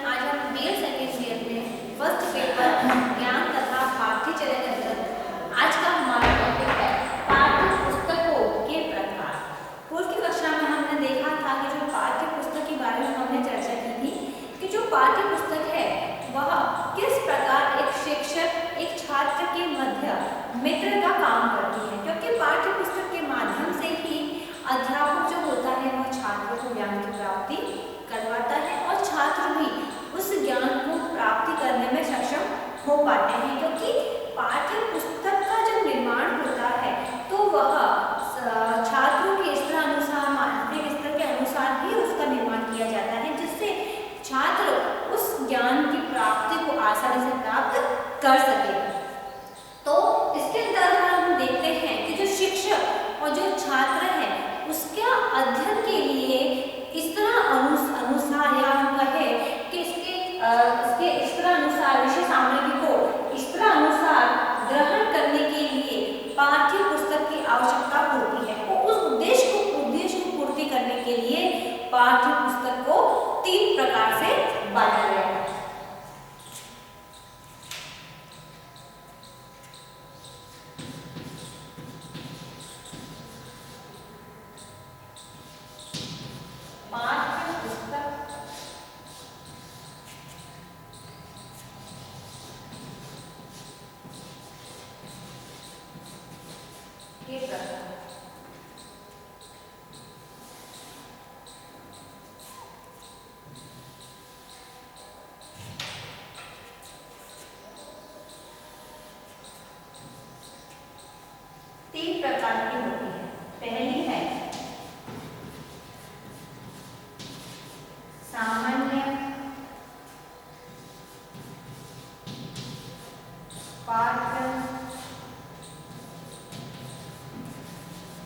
आज हम BA second year में फर्स्ट पेपर ज्ञान तथा पाठ्यचर्या के अंतर्गत आज का हमारा टॉपिक है पाठ्य पुस्तकों के प्रकार। पूर्व की कक्षा में हमने देखा था कि जो पाठ्य पुस्तक के बारे में हमने चर्चा की थी कि जो पाठ्य पुस्तक है वह किस प्रकार एक शिक्षक एक छात्र के मध्य मित्र का काम करती है, क्योंकि पाठ्य पुस्तक के माध्यम से ही अध्यापक जो होता है वह छात्र को ज्ञान की प्राप्ति करवाता है और छात्र भी उस ज्ञान को प्राप्ति करने में सक्षम हो पाते हैं, क्योंकि पाठ्य पुस्तक का जब निर्माण होता है तो वह छात्रों के स्तर अनुसार मानसिक स्तर के अनुसार ही उसका निर्माण किया जाता है, जिससे छात्र उस ज्ञान की प्राप्ति को आसानी से प्राप्त कर सके। तो इसके अंतर्गत हम देखते हैं कि जो शिक्षक और जो छात्र है उसके अध्ययन के लिए इस तरह अनुसार या हम कहे कि इसके इस तरह अनुसार विषय सामग्री को इस तरह अनुसार ग्रहण करने के लिए पाठ्य पुस्तक की आवश्यकता होती है और उस उद्देश्य को पूर्ति करने के लिए पाठ्य पुस्तक को 3 प्रकार से बांटा गया है। तीन प्रकार की होती है। पहली है सामान्य पाठ्य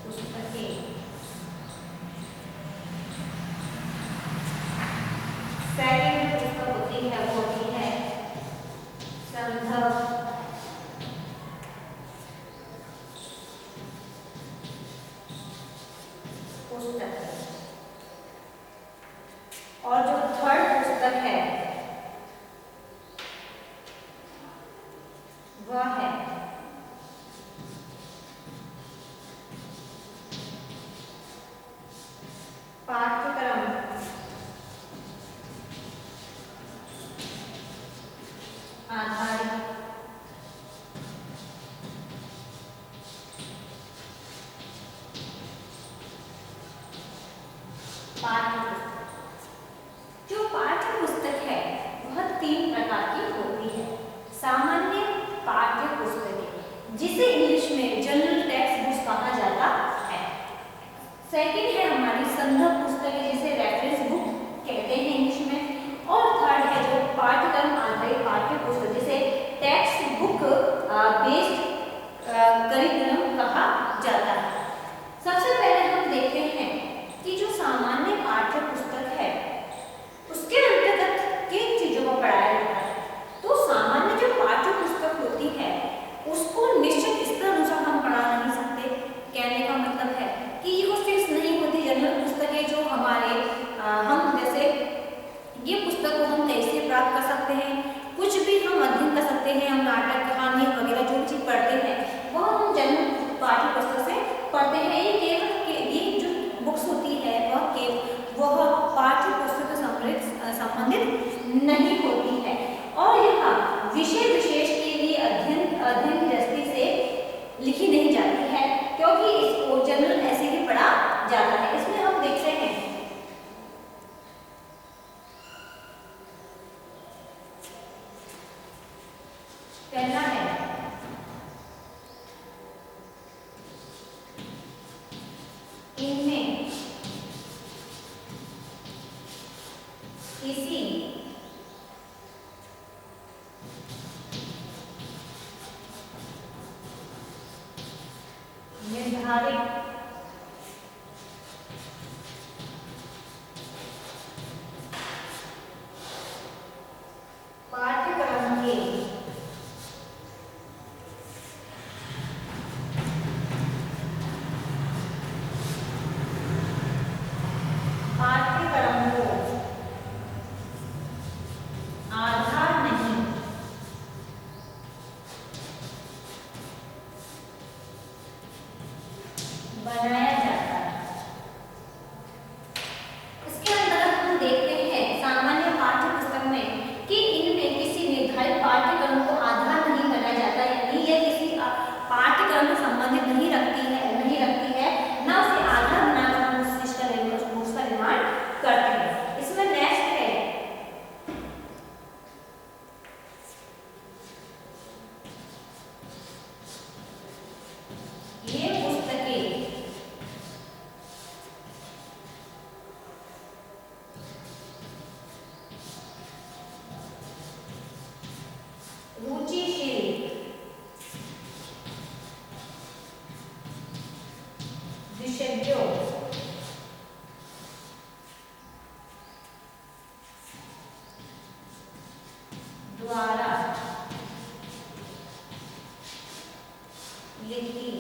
पुस्तकें, सेकंड पुस्तक होती है वो होती है संदर्भ पुस्तक, और जो थर्ड पुस्तक है वह है पाठ्यक्रम आधारित पाठ्य पुस्तक। जो पाठ्य पुस्तक है वह 3 प्रकार की होती है। सामान्य पाठ्य पुस्तकें, जिसे इंग्लिश में जनरल टेक्स्ट बुक्स कहा जाता है। सेकंड है हमारी संदर्भ पुस्तकें, जिसे रेफरेंस बुक कहते हैं इंग्लिश में। और थर्ड है जो पाठ्यक्रम आधारित पाठ्य पुस्तक, जिसे टेक्स्ट बुक बेस्ड करिकुलम कहा जाता है। सबसे पहले हम देखते हैं कि जो सामान्य पाठ्य पुस्तक है उसके अंतर्गत किन चीजों को पढ़ाया जाता है। तो सामान्य जो पाठ्य पुस्तक होती है उसको निश्चित स्तर अनुसार हम पढ़ा नहीं सकते। कहने का मतलब है कि वो फिक्स नहीं होती। जनरल पुस्तकें जो हमारे हम जैसे ये पुस्तक को हम कैसे प्राप्त कर सकते हैं, कुछ भी हम अध्ययन कर सकते हैं, हम नाटक कहानी वगैरह जो चीज पढ़ते हैं वह हम जनरल पाठ्य पुस्तक से पढ़ते हैं। ये केवल ये जो बुक्स होती है वह पाठ्य पुस्तक से संबंधित नहीं होती है और यह विषय विशेष के लिए अध्ययन की दृष्टि से लिखी नहीं जाती है, क्योंकि इसको जनरल ऐसे ही पढ़ा जाता है। इसमें हम देखते हैं पहला है इनमें किसी निर्धारित पाठ्यक्रम के द्वारा लिखी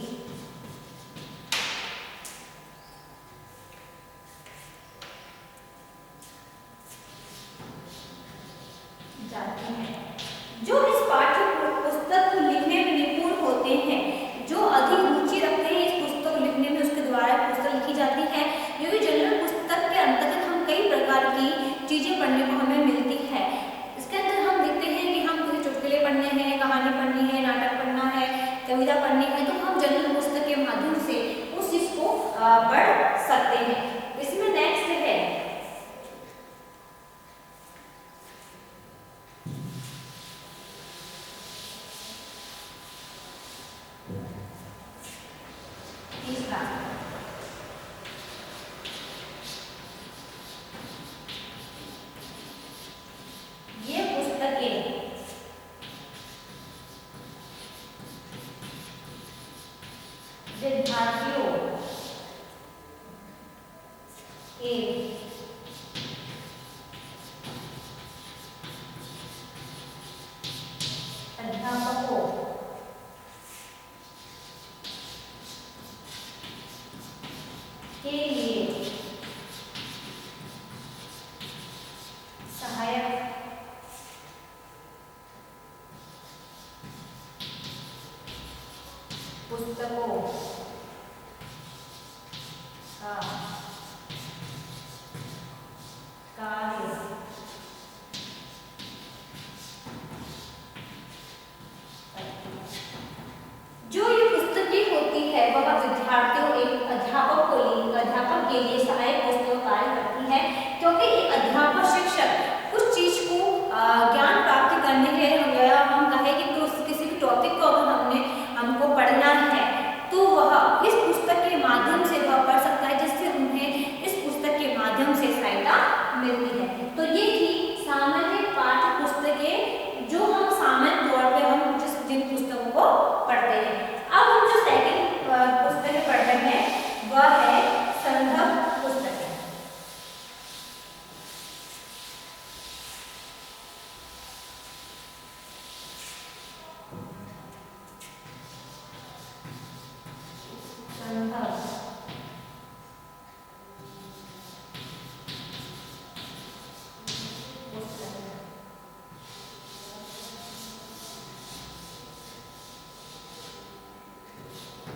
जाती है। जो इस पाठ्य पुस्तक को लिखने में निपुण होते हैं, जो अधिक रुचि रखते हैं इस पुस्तक को लिखने में, उसके द्वारा पुस्तक लिखी जाती है। क्योंकि जनरल पुस्तक के अंतर्गत हम कई प्रकार की चीजें पढ़ने को हमें मिलती है। इसके अंदर हम देखते हैं कि हम कोई चुटकुले पढ़ने हैं, कहानी पढ़नी है, नाटक पढ़ना है, कविता पढ़नी है, तो हम जनरल पुस्तक के माध्यम से उस चीज को पढ़ सकते हैं। इसमें नेक्स्ट है तीसरा, ये पुस्तकें विद्यार्थियों एवं अध्यापकों के लिए सहायक पुस्तकों का कार्य जो ये पुस्तकें होती है वह विद्यार्थियों एवं अध्यापक के लिए सहायक पुस्तक कार्य करती है। क्योंकि एक अध्यापक शिक्षक कुछ चीज को ज्ञान प्राप्त करने के लिए हम कहें कि किसी भी टॉपिक को अगर हमको पढ़ना है तो वह इस पुस्तक के माध्यम से वह पढ़ सकता है, जिससे उन्हें इस पुस्तक के माध्यम से सहायता मिलती है। तो ये थी सामान्य पाठ्य पुस्तकें जो हम सामान्य तौर पे हम जिन पुस्तकों को पढ़ते हैं। अब हम जो सेकंड पुस्तकें पढ़ रहे हैं वह है संदर्भ पुस्तकें।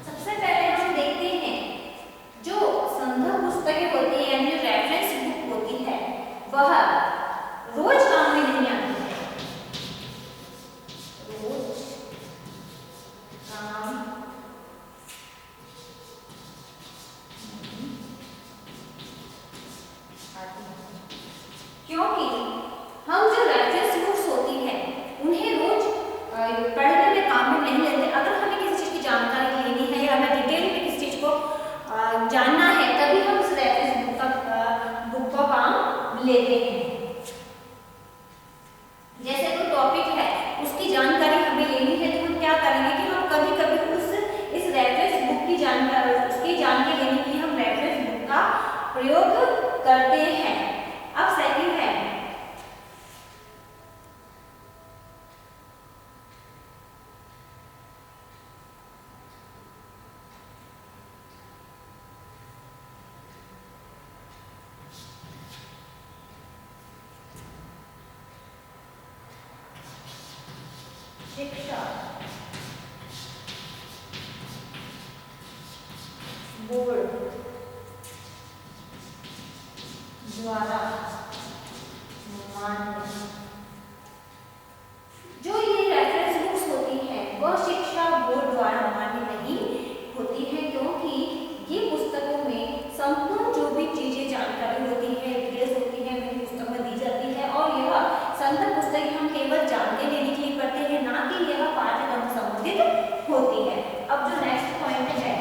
सबसे पहले हम देखते हैं जो संदर्भ पुस्तकें होती है, यानी रेफरेंस बुक होती है, वह रोज काम में नहीं आती है। रोज काम आती है, क्योंकि हम जो रेफरेंस बुक्स होती है उन्हें रोज पढ़ने में काम में नहीं लेते। अगर हमें किसी चीज की जानकारी लेनी है या हमें डिटेल में किसी चीज को जानना है तभी हम उस रेफरेंस बुक का काम लेते हैं। जैसे कोई टॉपिक है उसकी जानकारी हमें लेनी है तो हम क्या करेंगे कि हम कभी कभी इस रेफरेंस बुक की जानकारी उसकी जानकारी लेने के लिए हम रेफरेंस बुक का प्रयोग करते हैं। अब सेकंड है शिक्षा बोर्ड द्वारा मान्य। जो ये रेफरेंस बुक्स होती है वह शिक्षा बोर्ड द्वारा मान्य नहीं होती है, क्योंकि ये पुस्तकों में संपूर्ण जो भी चीजें जानकारी होती है, डिटेल्स होती है, मेरी पुस्तक में दी जाती है। और यह संदर्भ पुस्तक हम केवल जानते लेने के लिए पढ़ते हैं, ना कि यह पाठ्यक्रम से संबंधित होती है। अब जो नेक्स्ट पॉइंट है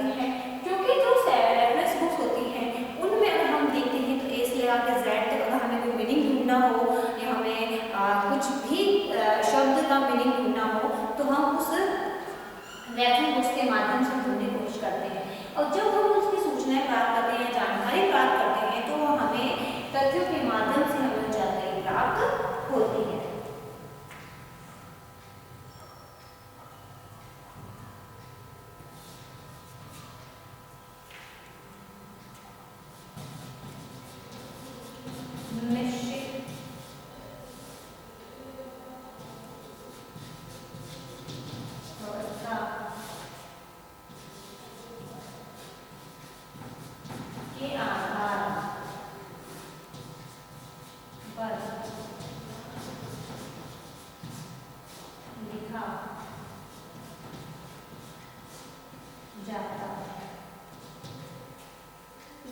करते हैं, क्योंकि जो रेफरेंस बुक्स होती हैं उनमें अगर हम देखते हैं तो ए से लेकर जेड तक अगर हमें कोई मीनिंग ढूंढना हो या हमें कुछ भी शब्द का मीनिंग ढूंढना हो तो हम उस रेफरेंस बुक्स के माध्यम से ढूंढने की कोशिश करते हैं। और जब हम उसकी सूचनाएं प्राप्त करते हैं, जानकारी प्राप्त करते हैं, तो हमें तथ्यों के माध्यम से हमें जानकारी प्राप्त होती है।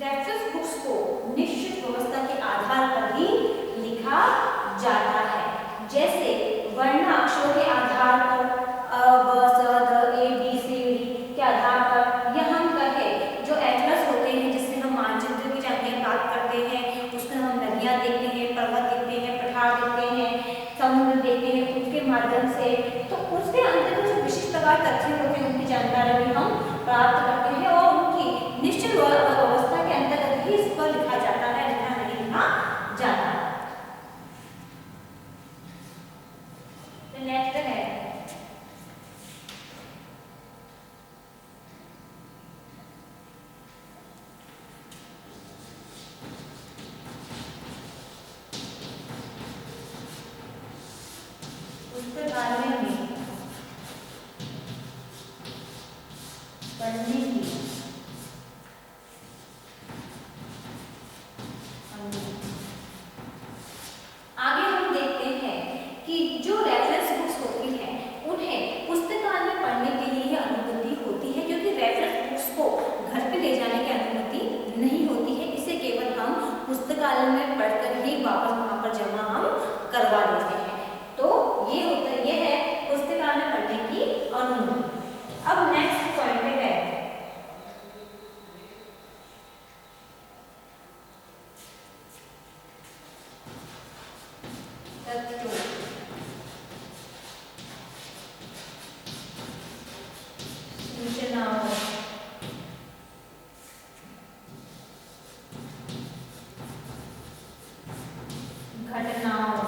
रेफरेंस बुक्स को निश्चित व्यवस्था के आधार पर ही लिखा जाता है, जैसे वर्णाक्षरों के आधार पर अ, ब, स, द, ए, बी, सी, डी के आधार पर, या हम कहें जो एटलस होते हैं जिससे हम मानचित्र की जानकारी प्राप्त करते हैं, उसमें हम नदियाँ देखते हैं, पर्वत देखते हैं, पठार देखते हैं, समुद्र देखते हैं, उसके माध्यम से तो उसके अंदर जो विशिष्ट प्रकार तथ्य होते हैं उनकी जानकारी भी हम प्राप्त करते हैं और उनकी निश्चित व्यवस्था के अंतर्गत ही इस पर लिखा जाता है, लिखा नहीं लिखा जाता। नेक्स्ट है पुस्तकालय में पढ़ने की आगे हम देखते हैं कि जो रेफरेंस बुक्स होती हैं उन्हें पुस्तकालय में पढ़ने के लिए अनुमति होती है, क्योंकि रेफरेंस बुक्स को घर पे ले जाने की अनुमति नहीं होती है। इसे केवल हम पुस्तकालय में पढ़कर ही वापस वहाँ पर जमा हम करवा देते हैं। तो ये है पुस्तकालय में पढ़ने की अनुमति। अब नेक्स्ट पॉइंट है सूचनाओं घटनाओं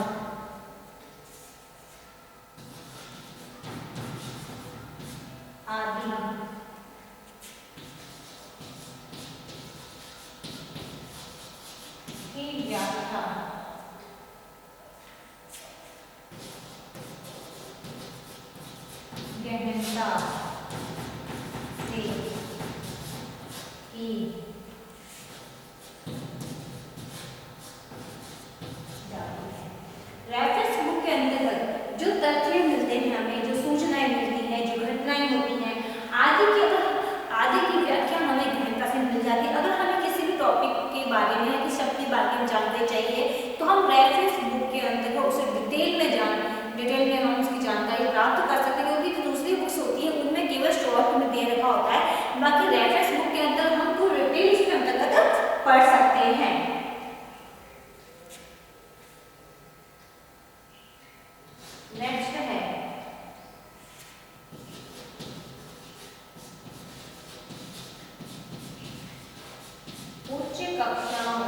आदि की व्याख्या गहनता से की जाती है। रेफरेंस बुक के अंतर्गत जो तथ्य मिलते हैं, हमें जो सूचनाएं मिलती हैं, जो घटनाएं होती हैं आदि की व्याख्या हमें गहनता से मिल जाती है। अगर हमें किसी भी टॉपिक के बारे में या किसी शब्द के बारे में जानकारी चाहिए तो हम रेफरेंस बुक के अंतर्गत उसे डिटेल में हम उसकी जानकारी प्राप्त कर सकते हैं, क्योंकि जो दूसरी बुक्स होती है उनमें केवल शॉर्ट में दे रखा होता है, बाकी रेफरेंस बुक के अंदर हम पूरी डिटेल इसके अंतर्गत पढ़ सकते हैं। नेक्स्ट है उच्च कक्षाओं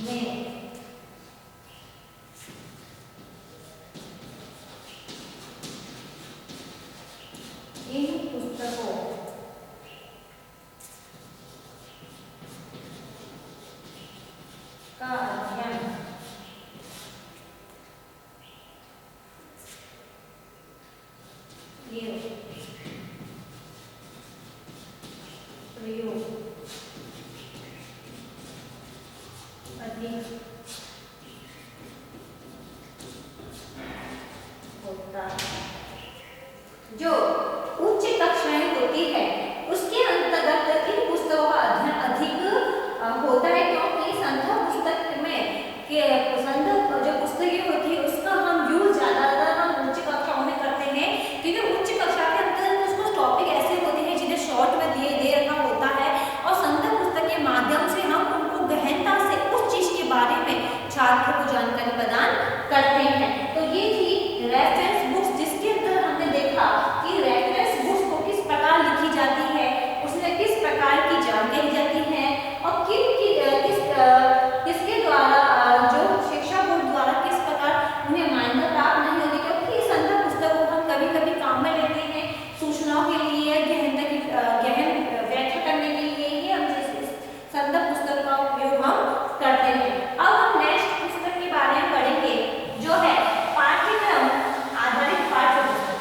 में इन पुस्तकों बारे में छात्रों को जानकारी प्रदान करते हैं। तो ये थी रेफरेंस बुक्स, जिसके अंदर हमने देखा कि रेफरेंस बुक्स को किस प्रकार लिखी जाती है, उसमें किस प्रकार की जानकारी जाती है और किसके द्वारा जो शिक्षा बोर्ड द्वारा किस प्रकार उन्हें मान्यता प्राप्त नहीं होती, क्योंकि इस संदर्भ पुस्तक को हम कभी कभी काम में लेते हैं सूचनाओं के लिए, गहन व्याख्या करने के लिए ही हम इस संदर्भ पुस्तक का उपयोग हम करते हैं। अब हम नेक्स्ट पुस्तक के बारे में पढ़ेंगे, जो है पाठ्यक्रम आधारित पाठ्य पुस्तक।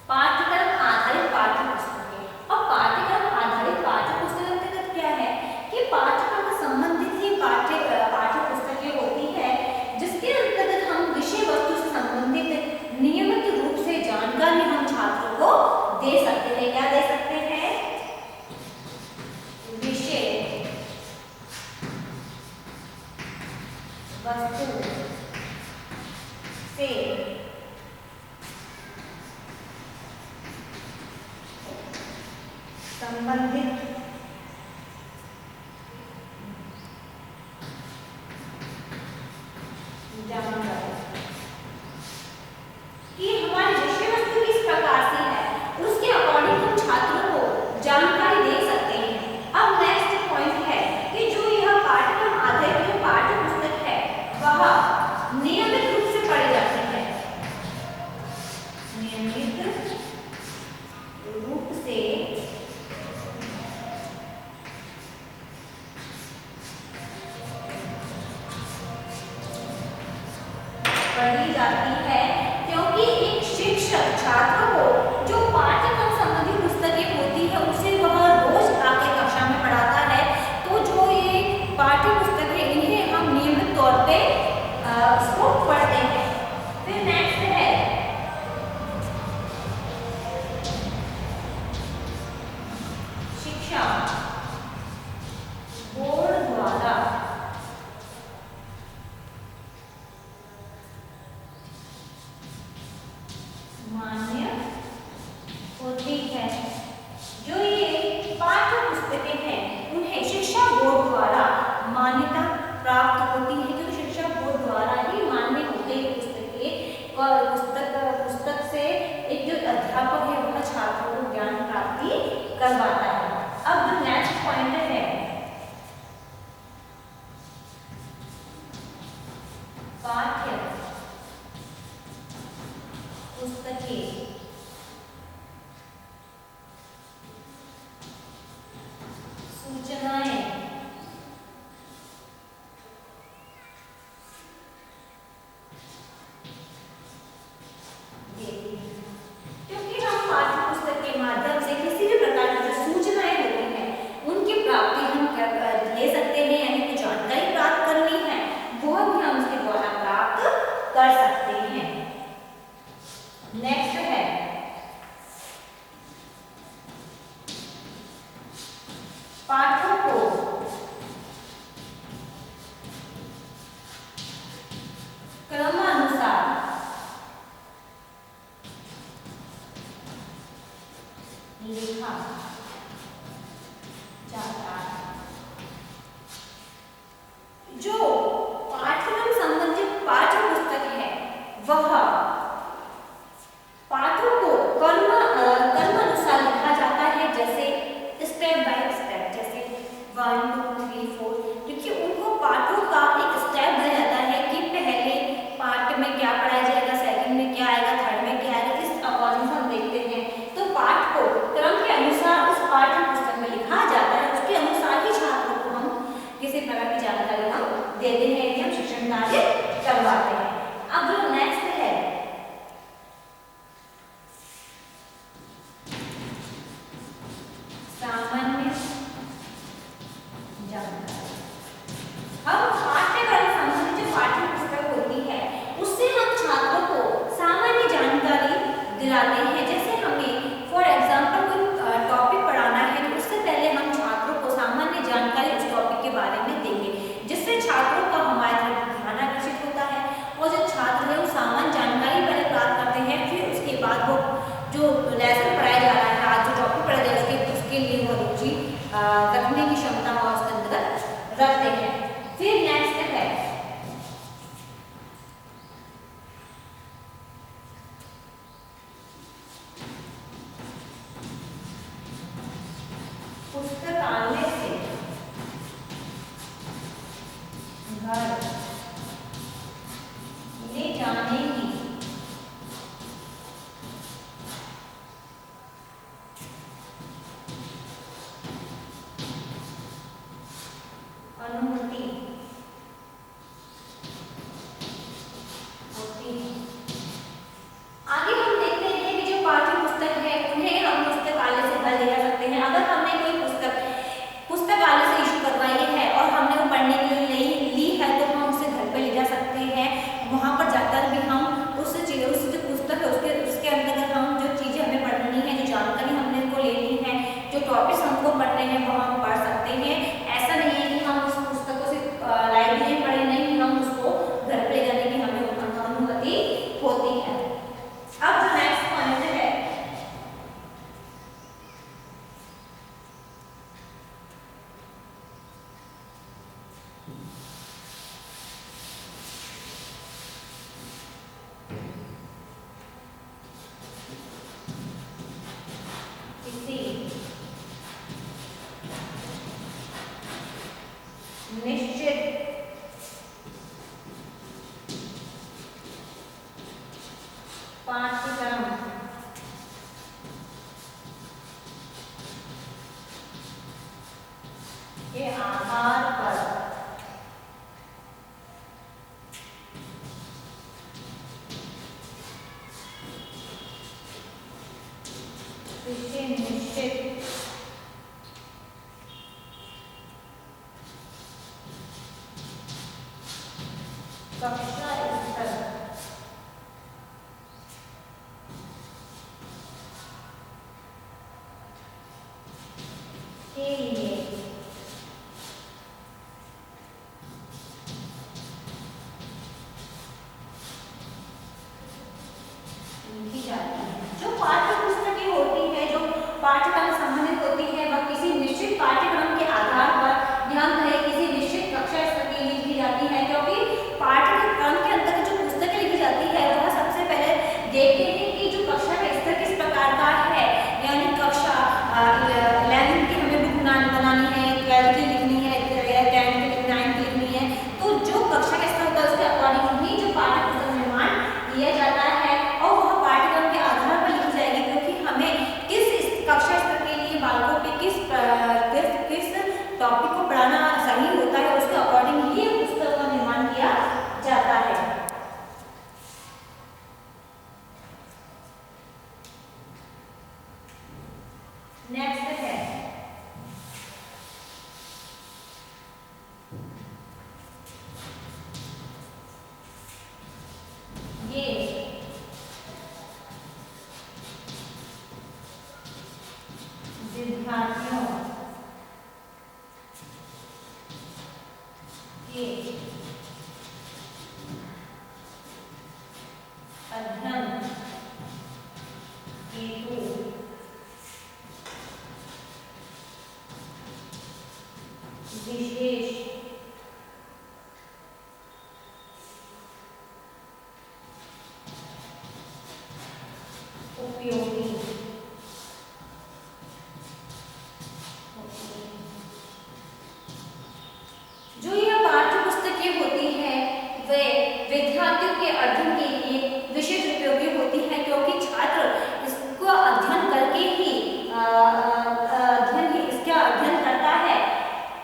पाठ्यक्रम आधारित पाठ्य पाठ्यक्रम आधारित पाठ्य पुस्तकें। अब पाठ्यक्रम आधारित पाठ्य पुस्तक अंतर्गत क्या है कि पाठ्यक्रम से संबंधित ही पाठ्य पुस्तकें होती है, जिसके अंतर्गत हम विषय वस्तु से संबंधित नियमित रूप से जानकारी हम छात्रों को दे सकते हैं। क्या दे सकते हैं? विषय वस्तु से संबंधित जानकारी कि हमारी विषय वस्तु किस प्रकार से है, उसके अकॉर्डिंग हम छात्रों को जानकारी दे सकते हैं। अब नेक्स्ट पॉइंट है कि जो यह पाठ्यक्रम आधारित जो पाठ्य पुस्तक है वह नियमित रूप से पढ़ी जाती है। नियमित रूप से पढ़ी जाती है, क्योंकि एक शिक्षक छात्रों को जो पाठ्यक्रम संबंधी पुस्तकें होती है उसे वह रोज आके कक्षा में पढ़ाता है। तो जो ये पाठ्य पुस्तक है इन्हें हम नियमित तौर पे उसको पढ़ते हैं। फिर नेक्स्ट है शिक्षा बोर्ड द्वारा मान्य होती है। जो ये पाठ्य पुस्तकें हैं उन्हें शिक्षा बोर्ड द्वारा मान्यता प्राप्त होती है, क्योंकि शिक्षा बोर्ड द्वारा ही मान्य होते हैं पुस्तक से एक जो अध्यापक है वह छात्रों को ज्ञान प्राप्ति करवाता है। अब जो नेक्स्ट पॉइंट है पाठ्य पुस्तकें सूचनाएं देती हैं, क्योंकि हम पाठ्य पुस्तक के माध्यम से किसी भी प्रकार की जो सूचनाएं होती हैं उनकी प्राप्ति हम ले सकते हैं, यानी कि जानकारी प्राप्त करनी है वो भी हम उसके द्वारा प्राप्त कर सकते हैं। नेक्स्ट है पाठों को क्रमानुसार लिखा जाता है। जो पाठ्यक्रम संबंधित पाठ्य पुस्तक है वह पाठों को क्रमानुसार लिखा जाता है, जैसे स्टेप बाय स्टेप, जैसे 1 2 3 4, क्योंकि उनको पाठों का एक स्टेप दिया जाता है कि पहले पाठ पाठ्यक्रम के आधार पर विषय निश्चित कक्षा स्तर के लिए लिखी जाती है। जो पाठ्य पुस्तकें होती है, जो पाठ्यक्रम संबंधित होती है, वह किसी निश्चित पाठ्यक्रम के आधार पर ध्यान रहे किसी निश्चित कक्षा स्तर के लिए लिखी जाती है, क्योंकि पाठ्यक्रम के अंतर्गत जो पुस्तकें लिखी जाती है वह सबसे पहले देखते हैं कि जो कक्षा का स्तर किस प्रकार का है, यानी कक्षा 11th की हमें बुक बनानी है, 12th की लिखनी है, 10th की 9th की लिखनी है, तो जो कक्षा का स्तर होता है उसके अकॉर्डिंग ही जो पाठ्य पुस्तक निर्माण किया जाता है और वह पाठ्यक्रम के आधार पर लिखी जाएगी, क्योंकि हमें किस कक्षा स्तर के लिए बालकों पे किस टॉपिक को पढ़ाना सही होता है उसके अकॉर्डिंग ही पुस्तक का निर्माण किया जाता है। नेक्स्ट है ये विद्यार्थियों के अध्ययन हेतु विशेष उपयोगी जो यह पाठ्य पुस्तकें होती है वे विद्यार्थियों के अध्ययन के लिए विशेष उपयोगी होती है, क्योंकि छात्र इसको अध्ययन करके ही इसका अध्ययन करता है,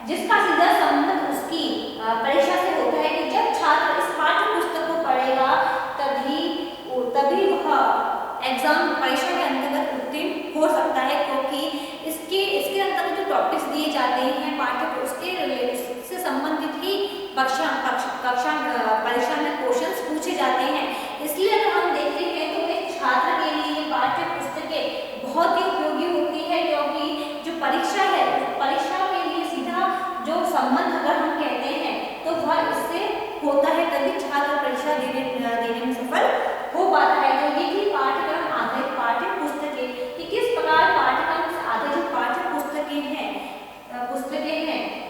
जिसका सीधा संबंध उसकी परीक्षा से होता है कि जब छात्र इस पाठ्य पुस्तक को पढ़ेगा तभी वह एग्जाम परीक्षा के अंतर्गत उत्तीर्ण हो सकता है, क्योंकि इसके अंतर्गत जो टॉपिक्स दिए जाते हैं पाठ्य उससे संबंधित ही कक्षा परीक्षा में क्वेश्चंस पूछे जाते हैं। इसलिए अगर हम देखते हैं तो एक छात्र के लिए पाठ्य पुस्तकें बहुत ही उपयोगी होती है, क्योंकि जो परीक्षा है परीक्षा के लिए सीधा जो संबंध अगर हम कहते हैं तो वह इससे होता है, तभी छात्र परीक्षा देने में सफल हो पाता है। तो ये थी पाठ्यक्रम आधारित पाठ्य पुस्तकें कि किस प्रकार पाठ्यक्रम से आधारित पाठ्य पुस्तकें हैं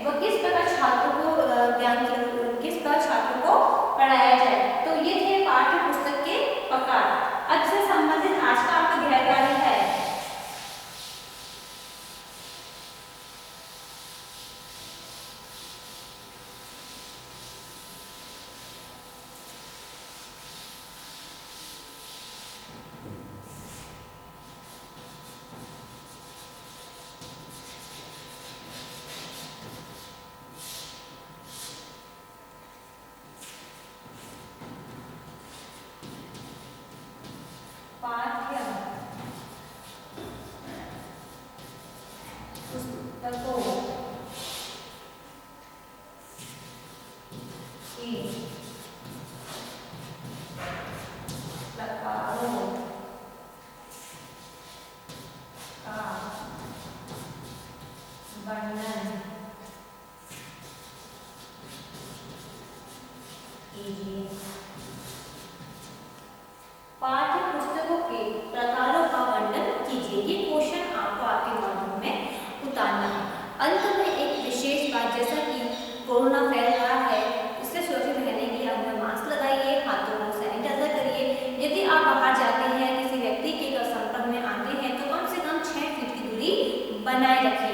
वह किस प्रकार छात्रों को किस प्रकार छात्रों को पढ़ाया जाए। तो ये थे पाठ्य पुस्तक के प्रकार। अब से संबंधित आज का आपका गृह कार्य है पाठ्य पुस्तकों के प्रकारों का वर्णन कीजिए। पाठ्य पुस्तकों के प्रकारों का वर्णन कीजिए। ये क्वेश्चन आपको आपके नोटबुक में उतारना है। अंत में एक विशेष बात, जैसा कि कोरोना फैल रहा है, इससे सुरक्षित रहने के लिए अपने मास्क लगाइए, हाथों को सैनिटाइजर करिए। यदि आप बाहर जाते हैं, किसी व्यक्ति के संपर्क में आते हैं तो कम से कम 6 फीट की दूरी बनाए रखिए।